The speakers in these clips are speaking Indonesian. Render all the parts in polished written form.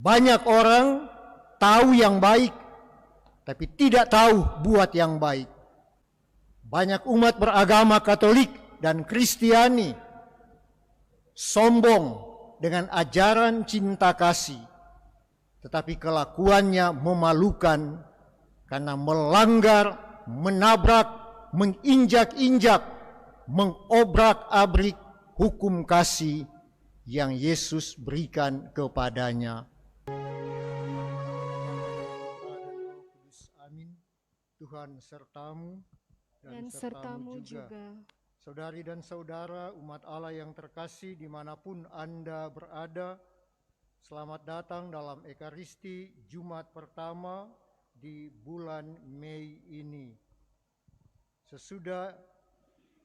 Banyak orang tahu yang baik, tapi tidak tahu buat yang baik. Banyak umat beragama Katolik dan Kristiani sombong dengan ajaran cinta kasih, tetapi kelakuannya memalukan karena melanggar, menabrak, menginjak-injak, mengobrak-abrik hukum kasih yang Yesus berikan kepadanya. Amin. Tuhan sertamu dan sertamu juga. Saudari dan saudara, umat Allah yang terkasih dimanapun Anda berada, selamat datang dalam Ekaristi Jumat pertama di bulan Mei ini. Sesudah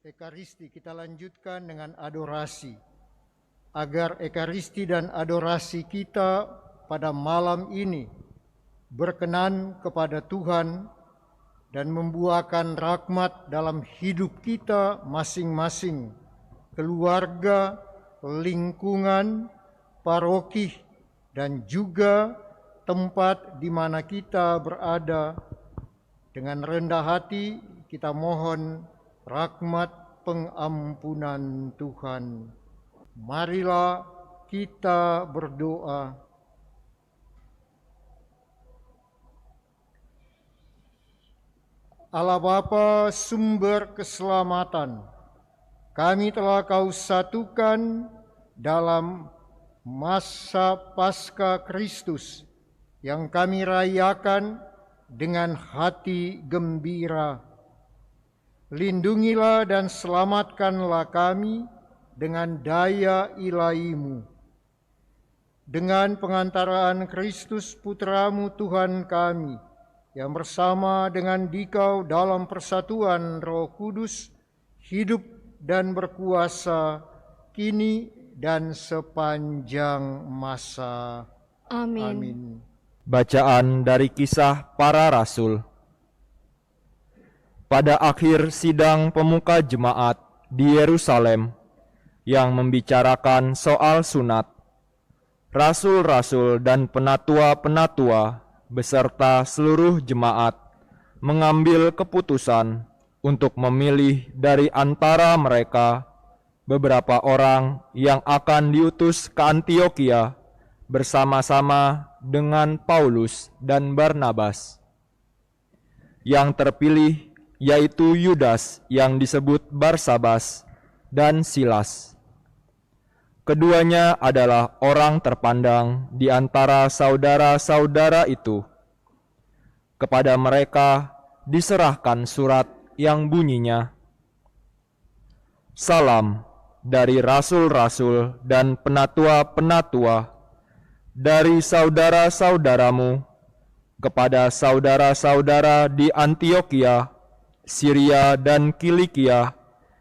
Ekaristi kita lanjutkan dengan adorasi, agar Ekaristi dan adorasi kita pada malam ini berkenan kepada Tuhan dan membuahkan rahmat dalam hidup kita masing-masing, keluarga, lingkungan, paroki, dan juga tempat di mana kita berada. Dengan rendah hati kita mohon rahmat pengampunan Tuhan. Marilah kita berdoa. Allah Bapa, sumber keselamatan, kami telah Kau satukan dalam masa Paskah Kristus yang kami rayakan dengan hati gembira. Lindungilah dan selamatkanlah kami dengan daya ilahi-Mu. Dengan pengantaraan Kristus Putramu Tuhan kami, yang bersama dengan Dikau dalam persatuan Roh Kudus, hidup dan berkuasa kini dan sepanjang masa. Amin. Amin. Bacaan dari Kisah Para Rasul. Pada akhir sidang pemuka jemaat di Yerusalem yang membicarakan soal sunat, rasul-rasul dan penatua-penatua beserta seluruh jemaat mengambil keputusan untuk memilih dari antara mereka beberapa orang yang akan diutus ke Antiokhia bersama-sama dengan Paulus dan Barnabas. Yang terpilih yaitu Yudas yang disebut Barsabas dan Silas. Keduanya adalah orang terpandang di antara saudara-saudara itu. Kepada mereka diserahkan surat yang bunyinya, "Salam dari rasul-rasul dan penatua-penatua, dari saudara-saudaramu, kepada saudara-saudara di Antiokhia, Syria dan Kilikia,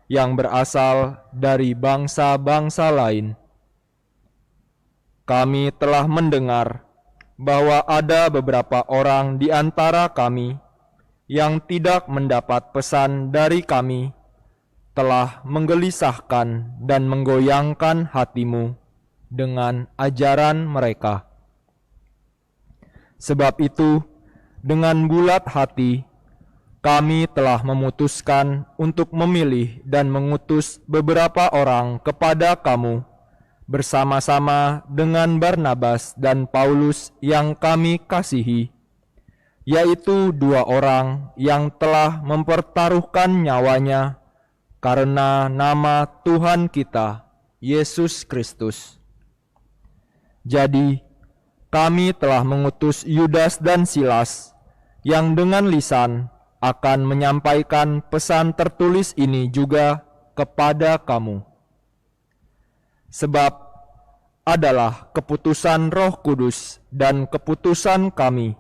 yang berasal dari bangsa-bangsa lain. Kami telah mendengar bahwa ada beberapa orang di antara kami yang tidak mendapat pesan dari kami, telah menggelisahkan dan menggoyangkan hatimu dengan ajaran mereka. Sebab itu, dengan bulat hati, kami telah memutuskan untuk memilih dan mengutus beberapa orang kepada kamu, bersama-sama dengan Barnabas dan Paulus yang kami kasihi, yaitu 2 orang yang telah mempertaruhkan nyawanya karena nama Tuhan kita, Yesus Kristus. Jadi, kami telah mengutus Yudas dan Silas, yang dengan lisan akan menyampaikan pesan tertulis ini juga kepada kamu. Sebab adalah keputusan Roh Kudus dan keputusan kami,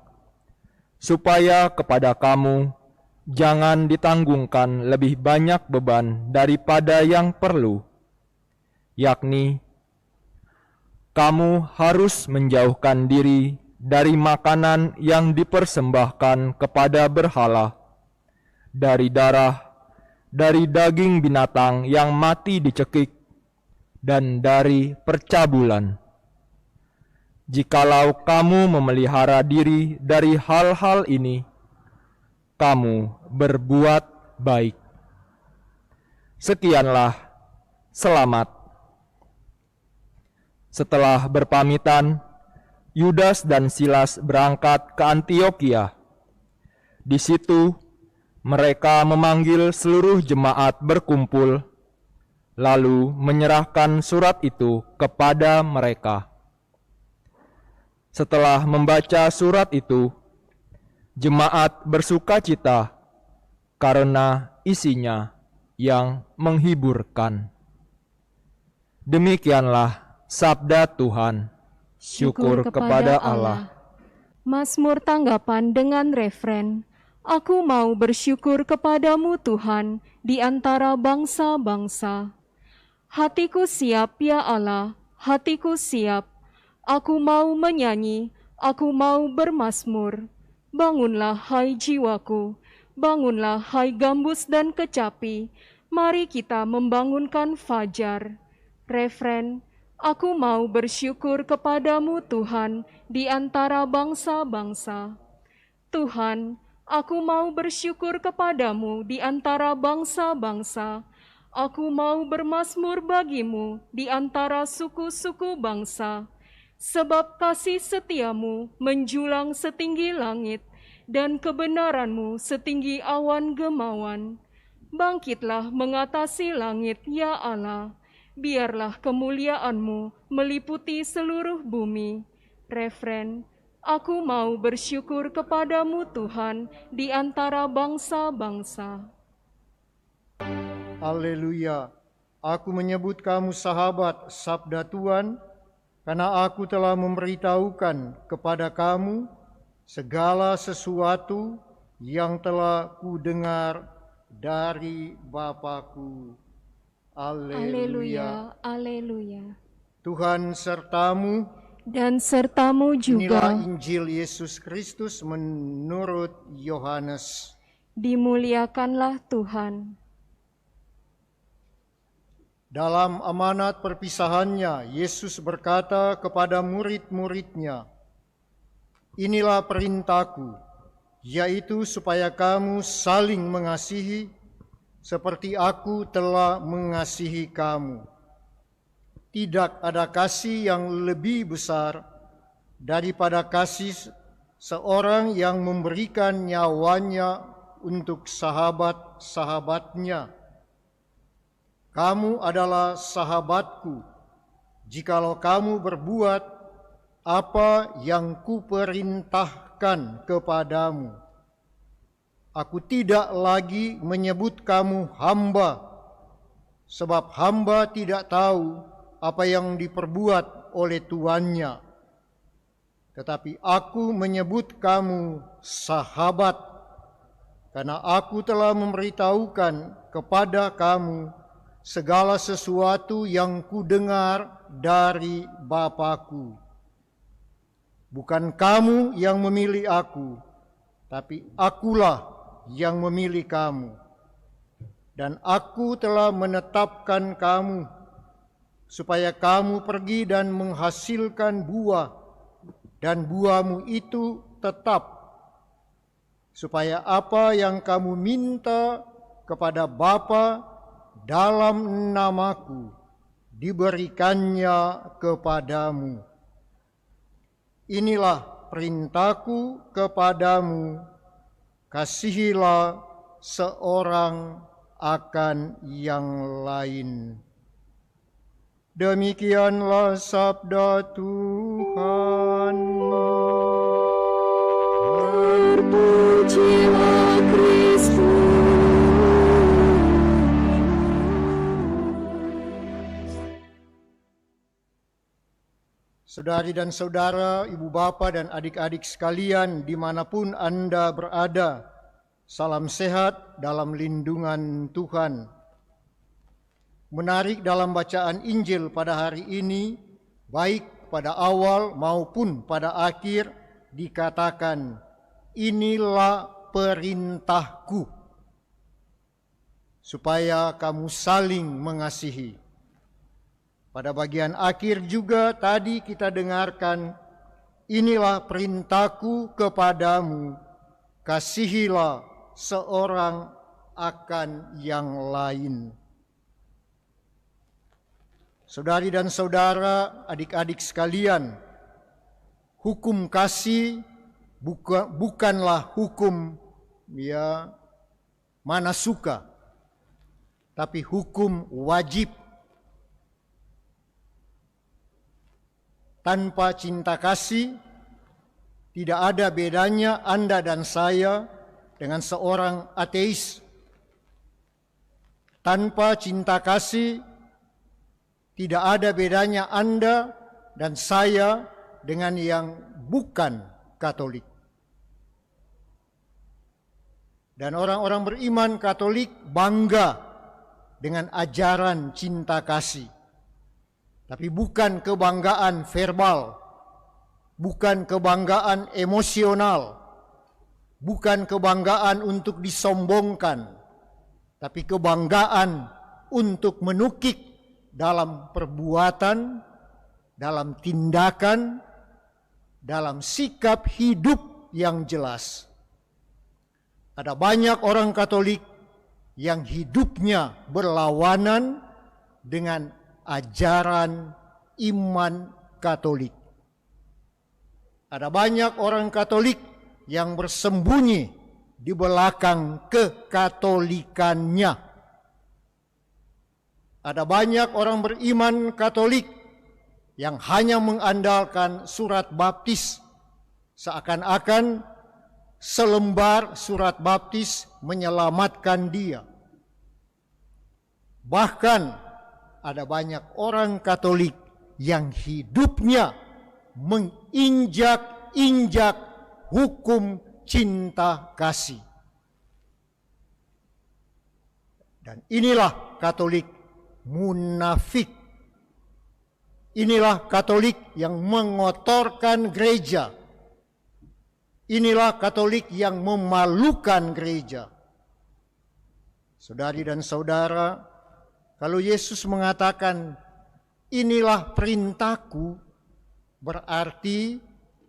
supaya kepada kamu jangan ditanggungkan lebih banyak beban daripada yang perlu, yakni kamu harus menjauhkan diri dari makanan yang dipersembahkan kepada berhala, dari darah, dari daging binatang yang mati dicekik, dan dari percabulan. Jikalau kamu memelihara diri dari hal-hal ini, kamu berbuat baik. Sekianlah, selamat. Setelah berpamitan, Yudas dan Silas berangkat ke Antiokhia. Di situ, mereka memanggil seluruh jemaat berkumpul, lalu menyerahkan surat itu kepada mereka. Setelah membaca surat itu, jemaat bersukacita karena isinya yang menghiburkan. Demikianlah sabda Tuhan. Syukur kepada Allah. Mazmur tanggapan dengan refren, Aku mau bersyukur kepadamu Tuhan di antara bangsa-bangsa. Hatiku siap ya Allah, hatiku siap. Aku mau menyanyi, aku mau bermazmur. Bangunlah hai jiwaku, bangunlah hai gambus dan kecapi. Mari kita membangunkan fajar. Refren, Aku mau bersyukur kepadamu Tuhan di antara bangsa-bangsa. Tuhan, aku mau bersyukur kepadamu di antara bangsa-bangsa. Aku mau bermazmur bagimu di antara suku-suku bangsa. Sebab kasih setiamu menjulang setinggi langit dan kebenaranmu setinggi awan gemawan. Bangkitlah mengatasi langit, ya Allah. Biarlah kemuliaan-Mu meliputi seluruh bumi. Refren, Aku mau bersyukur kepadamu Tuhan di antara bangsa-bangsa. Haleluya. Aku menyebut kamu sahabat, sabda Tuhan, karena aku telah memberitahukan kepada kamu segala sesuatu yang telah kudengar dari Bapa-Ku. Haleluya, haleluya. Tuhan sertamu. Dan sertamu Inilah juga. Injil Yesus Kristus menurut Yohanes. Dimuliakanlah Tuhan. Dalam amanat perpisahannya, Yesus berkata kepada murid-muridnya, Inilah perintahku, yaitu supaya kamu saling mengasihi, seperti aku telah mengasihi kamu. Tidak ada kasih yang lebih besar daripada kasih seorang yang memberikan nyawanya untuk sahabat-sahabatnya. Kamu adalah sahabatku, jikalau kamu berbuat apa yang kuperintahkan kepadamu. Aku tidak lagi menyebut kamu hamba, sebab hamba tidak tahu apa yang diperbuat oleh tuannya. Tetapi aku menyebut kamu sahabat, karena aku telah memberitahukan kepada kamu segala sesuatu yang kudengar dari Bapa-Ku. Bukan kamu yang memilih aku, tapi akulah yang memilih kamu. Dan aku telah menetapkan kamu, supaya kamu pergi dan menghasilkan buah, dan buahmu itu tetap, supaya apa yang kamu minta kepada Bapa dalam namaku, diberikannya kepadamu. Inilah perintahku kepadamu, kasihilah seorang akan yang lain. Demikianlah sabda Tuhan. Terpujilah Kristus. Saudari dan saudara, ibu bapa dan adik-adik sekalian dimanapun Anda berada, salam sehat dalam lindungan Tuhan. Menarik dalam bacaan Injil pada hari ini, baik pada awal maupun pada akhir dikatakan, inilah perintahku, supaya kamu saling mengasihi. Pada bagian akhir juga tadi kita dengarkan inilah perintahku kepadamu, kasihilah seorang akan yang lain. Saudari dan saudara, adik-adik sekalian, hukum kasih bukanlah hukum mana suka, tapi hukum wajib. Tanpa cinta kasih, tidak ada bedanya Anda dan saya dengan seorang ateis. Tanpa cinta kasih, tidak ada bedanya Anda dan saya dengan yang bukan Katolik. Dan orang-orang beriman Katolik bangga dengan ajaran cinta kasih. Tapi bukan kebanggaan verbal, bukan kebanggaan emosional, bukan kebanggaan untuk disombongkan, tapi kebanggaan untuk menukik dalam perbuatan, dalam tindakan, dalam sikap hidup yang jelas. Ada banyak orang Katolik yang hidupnya berlawanan dengan ajaran iman Katolik. Ada banyak orang Katolik yang bersembunyi di belakang kekatolikannya. Ada banyak orang beriman Katolik yang hanya mengandalkan surat baptis, seakan-akan selembar surat baptis menyelamatkan dia. Bahkan ada banyak orang Katolik yang hidupnya menginjak-injak hukum cinta kasih. Dan inilah Katolik munafik. Inilah Katolik yang mengotorkan gereja. Inilah Katolik yang memalukan gereja. Saudari dan saudara, kalau Yesus mengatakan, inilah perintahku, berarti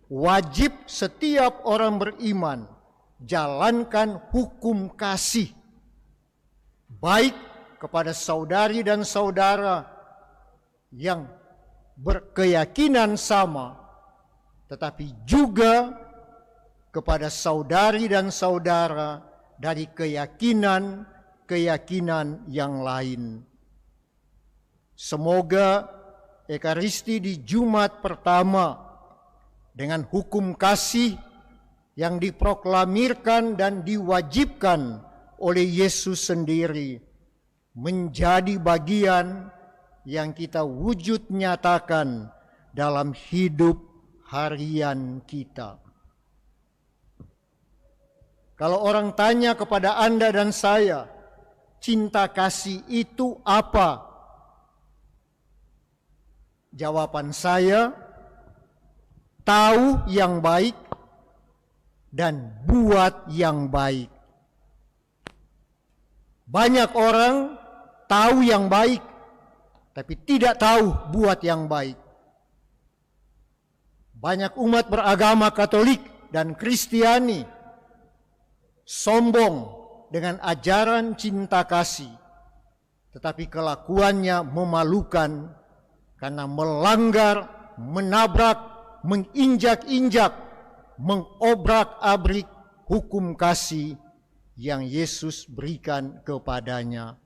wajib setiap orang beriman jalankan hukum kasih, baik kepada saudari dan saudara yang berkeyakinan sama, tetapi juga kepada saudari dan saudara dari keyakinan yang lain. Semoga Ekaristi di Jumat pertama dengan hukum kasih yang diproklamirkan dan diwajibkan oleh Yesus sendiri menjadi bagian yang kita wujud nyatakan dalam hidup harian kita. Kalau orang tanya kepada Anda dan saya, cinta kasih itu apa? Jawaban saya, tahu yang baik dan buat yang baik. Banyak orang tahu yang baik, tapi tidak tahu buat yang baik. Banyak umat beragama Katolik dan Kristiani sombong dengan ajaran cinta kasih, tetapi kelakuannya memalukan karena melanggar, menabrak, menginjak-injak, mengobrak-abrik hukum kasih yang Yesus berikan kepadanya.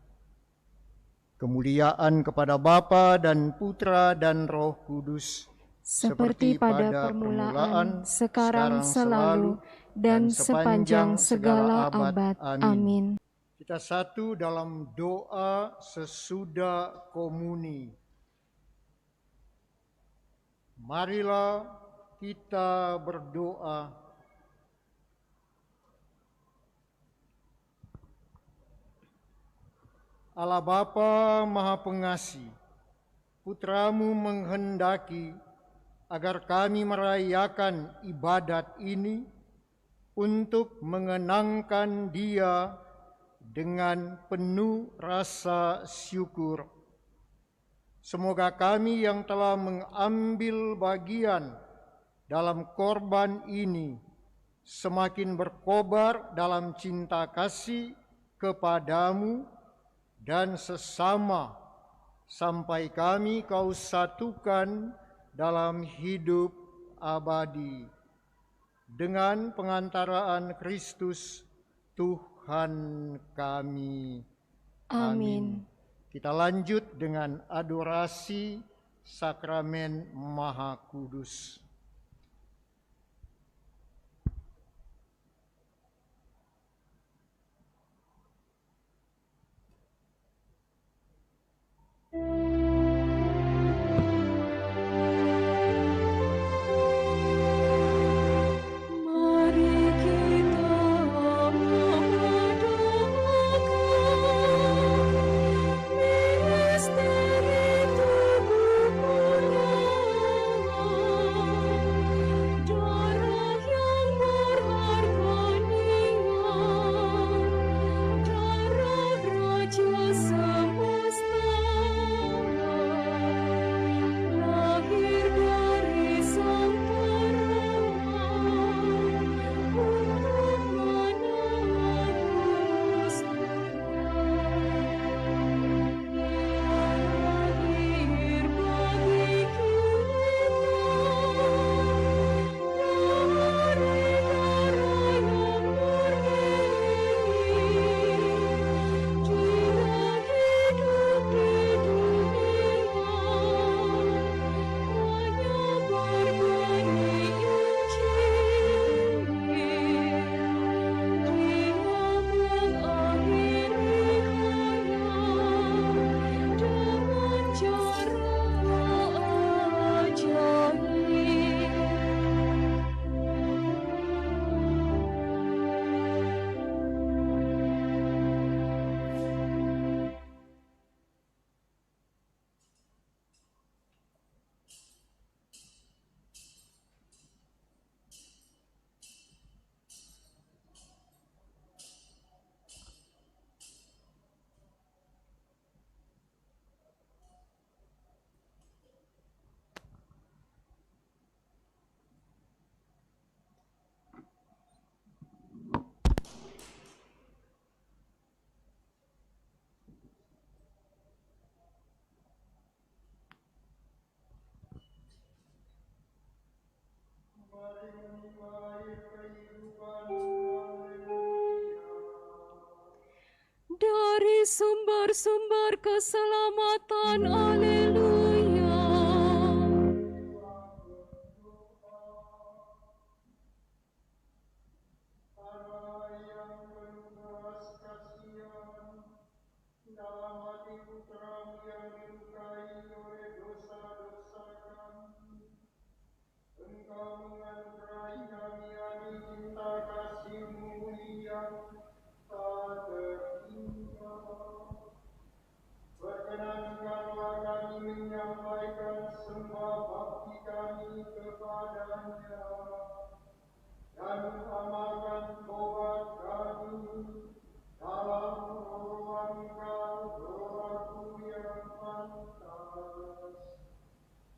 Kemuliaan kepada Bapa dan Putra dan Roh Kudus, seperti pada permulaan, sekarang, selalu, dan sepanjang segala abad. Amin. Kita satu dalam doa sesudah komuni. Marilah kita berdoa. Allah Bapa Maha Pengasih, Putramu menghendaki agar kami merayakan ibadat ini untuk mengenangkan Dia dengan penuh rasa syukur. Semoga kami yang telah mengambil bagian dalam korban ini semakin berkobar dalam cinta kasih kepadamu dan sesama, sampai kami Kau satukan dalam hidup abadi. Dengan pengantaraan Kristus Tuhan kami. Amin. Kita lanjut dengan adorasi sakramen Maha Kudus. Dari sumber-sumber keselamatan, haleluya. Dalam hati putramu yang dilukai oleh dosa-dosa kami, Engkau menganugerai kami ani cinta kasih-Mu yang tak terhingga. Berkenankanlah kami menyampaikan sembah bakti kami kepada-Nya dan mengamalkan tobat kami dalam ruang doa-Ku yang pantas.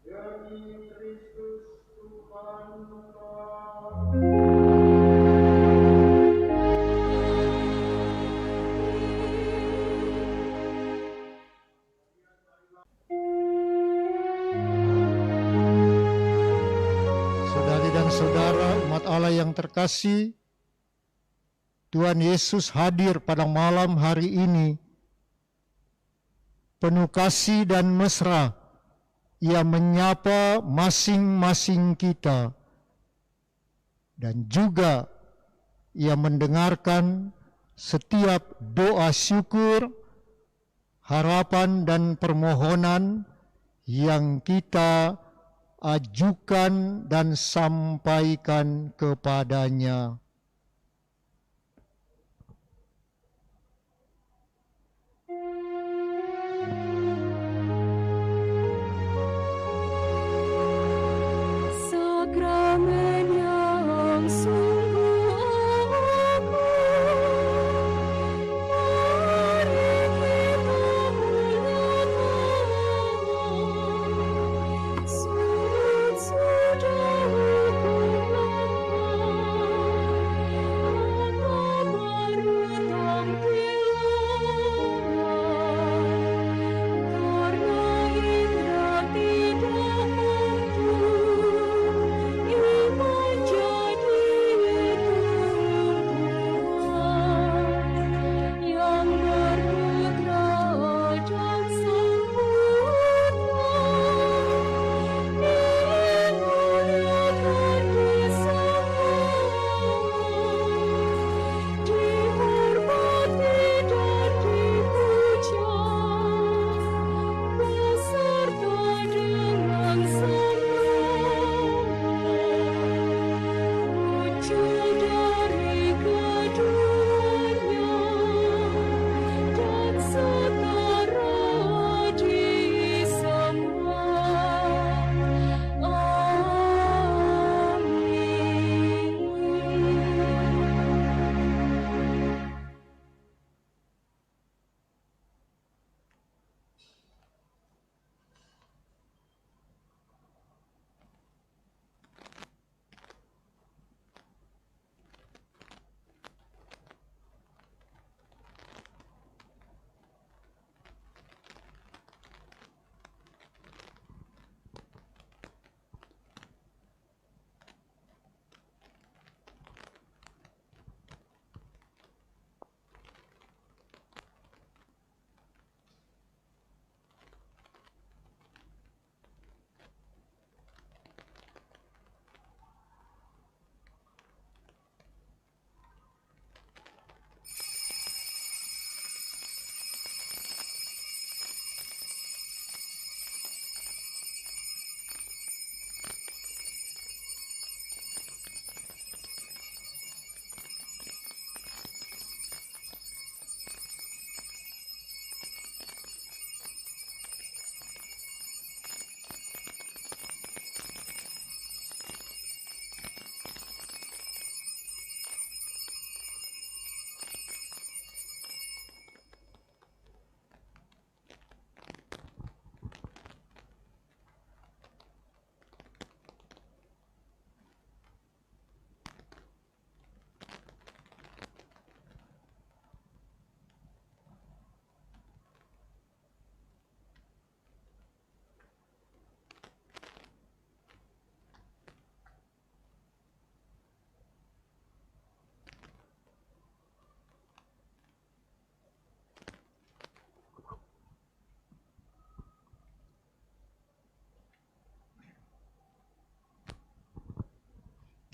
Demi Kristus Tuhan kami. Saudari dan saudara umat Allah yang terkasih, Tuhan Yesus hadir pada malam hari ini penuh kasih dan mesra. Ia menyapa masing-masing kita dan juga Ia mendengarkan setiap doa syukur, harapan dan permohonan yang kita ajukan dan sampaikan kepada-Nya. Sakramen yang sungguh agung, mari kita muliakan. Surut sudah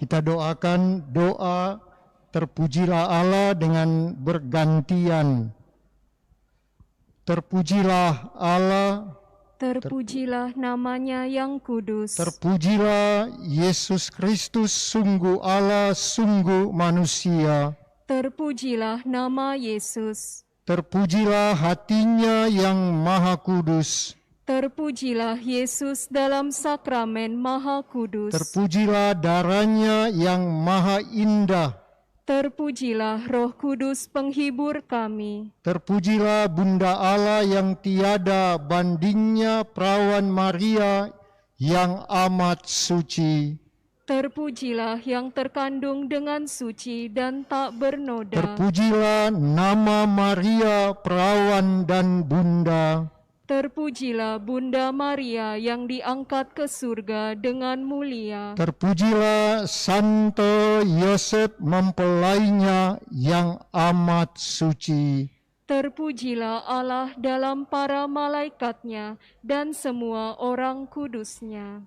kita doakan doa terpujilah Allah dengan bergantian. Terpujilah Allah, Terpujilah namanya yang kudus. terpujilah Yesus Kristus, sungguh Allah, sungguh manusia. Terpujilah nama Yesus. Terpujilah hatinya yang maha kudus. Terpujilah Yesus dalam sakramen maha kudus. Terpujilah darahnya yang maha indah. Terpujilah Roh Kudus penghibur kami. Terpujilah Bunda Allah yang tiada bandingnya, Perawan Maria yang amat suci. Terpujilah yang terkandung dengan suci dan tak bernoda. Terpujilah nama Maria, Perawan dan Bunda. Terpujilah Bunda Maria yang diangkat ke surga dengan mulia. Terpujilah Santo Yosef mempelainya yang amat suci. Terpujilah Allah dalam para malaikatnya dan semua orang kudusnya.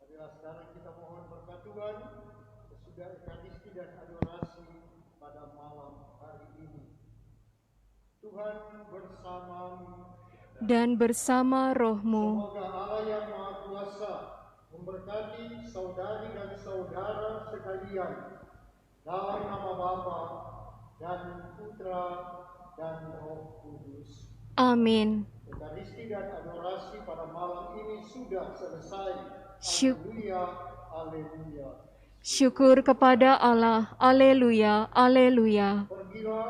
Marilah sekarang kita mohon berkat Tuhan sesudah Ekaristi dan adorasi pada malam hari ini. Tuhan bersamamu. Dan bersama rohmu, Semoga Allah yang Maha Kuasa memberkati saudari dan saudara sekalian dalam nama Bapa dan Putra dan Roh Kudus. amin. Ekaristi dan adorasi pada malam ini sudah selesai. Syuk- Haleluya, haleluya. Syukur kepada Allah, aleluya, aleluya, Pergilah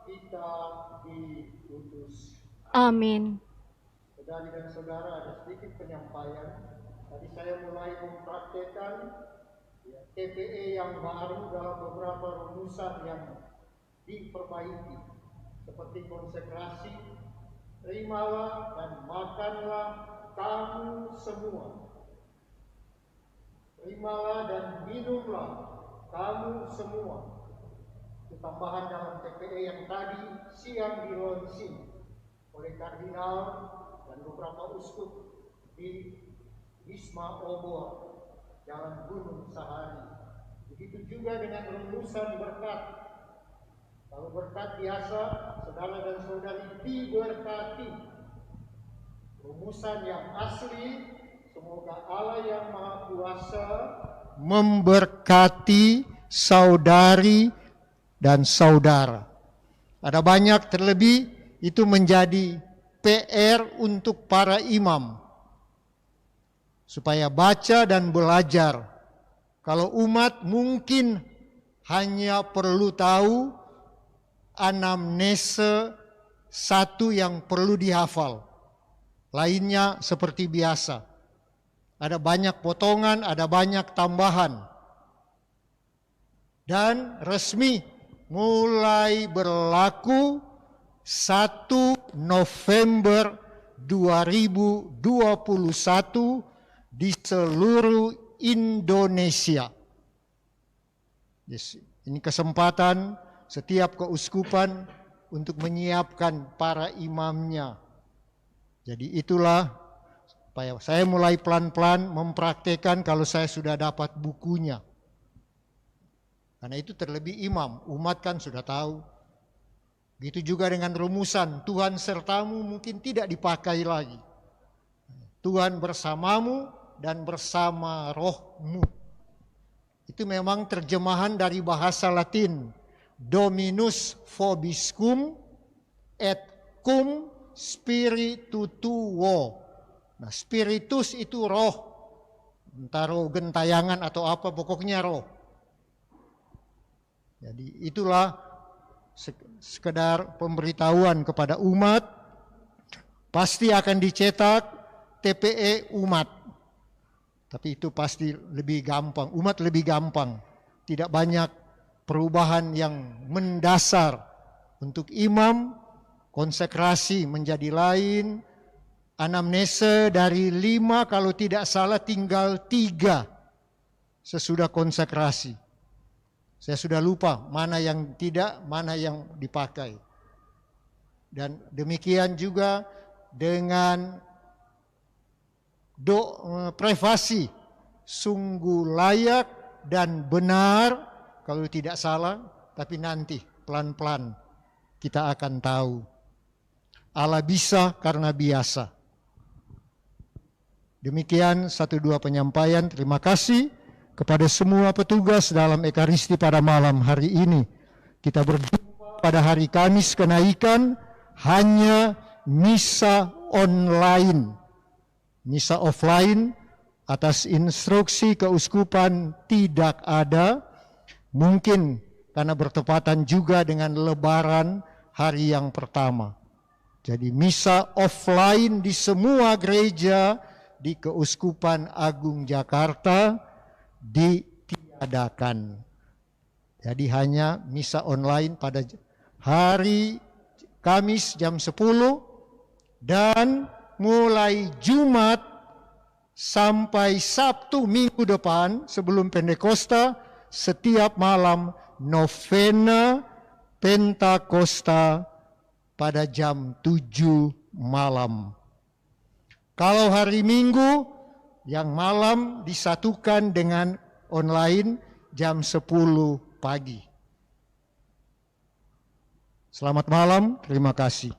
kita diutus. amin. Saudari dan saudara, ada sedikit penyampaian. Tadi saya mulai mempraktekkan TPE yang baru dalam beberapa rumusan yang diperbaiki, seperti konsekrasi, terimalah dan makanlah kamu semua. Terimalah dan minumlah kamu semua. Itu tambahan dalam TPE yang tadi siang dilonsing oleh kardinal dan beberapa uskup di Wisma Obor, Jalan Gunung Sahari. Begitu juga dengan rumusan berkat. Kalau berkat biasa, saudara dan saudari diberkati. Rumusan yang asli, semoga Allah yang Maha Kuasa memberkati saudari dan saudara. Ada banyak, terlebih itu menjadi PR untuk para imam, supaya baca dan belajar. Kalau umat mungkin hanya perlu tahu anamnese satu yang perlu dihafal, lainnya seperti biasa. Ada banyak potongan, ada banyak tambahan. Dan resmi mulai berlaku 1 November 2021 di seluruh Indonesia. Yes, ini kesempatan setiap keuskupan untuk menyiapkan para imamnya. Jadi itulah supaya saya mulai pelan-pelan mempraktekkan kalau saya sudah dapat bukunya. Karena itu terlebih imam, umat kan sudah tahu. Begitu juga dengan rumusan, Tuhan sertamu mungkin tidak dipakai lagi. Tuhan bersamamu dan bersama rohmu. Itu memang terjemahan dari bahasa Latin. Dominus vobiscum et cum spiritu tuo. Nah, spiritus itu roh. Entah roh gentayangan atau apa, pokoknya roh. Jadi itulah sekedar pemberitahuan kepada umat. Pasti akan dicetak TPE umat. Tapi itu pasti lebih gampang. Umat lebih gampang. Tidak banyak perubahan yang mendasar. Untuk imam, konsekrasi menjadi lain. Anamnese dari 5 kalau tidak salah tinggal 3 sesudah konsekrasi. Saya sudah lupa mana yang tidak, mana yang dipakai. Dan demikian juga dengan privasi, sungguh layak dan benar kalau tidak salah, tapi nanti pelan-pelan kita akan tahu. Allah bisa karena biasa. Demikian 1-2 penyampaian. Terima kasih kepada semua petugas dalam Ekaristi pada malam hari ini. Kita berjumpa pada hari Kamis Kenaikan, hanya misa online. Misa offline atas instruksi keuskupan tidak ada. Mungkin karena bertepatan juga dengan Lebaran hari yang pertama. Jadi misa offline di semua gereja di Keuskupan Agung Jakarta ditiadakan. Jadi hanya misa online pada hari Kamis jam 10 dan mulai Jumat sampai Sabtu minggu depan sebelum Pentakosta setiap malam novena Pentakosta pada jam 7 malam. Kalau hari Minggu, yang malam disatukan dengan online jam 10 pagi. Selamat malam, terima kasih.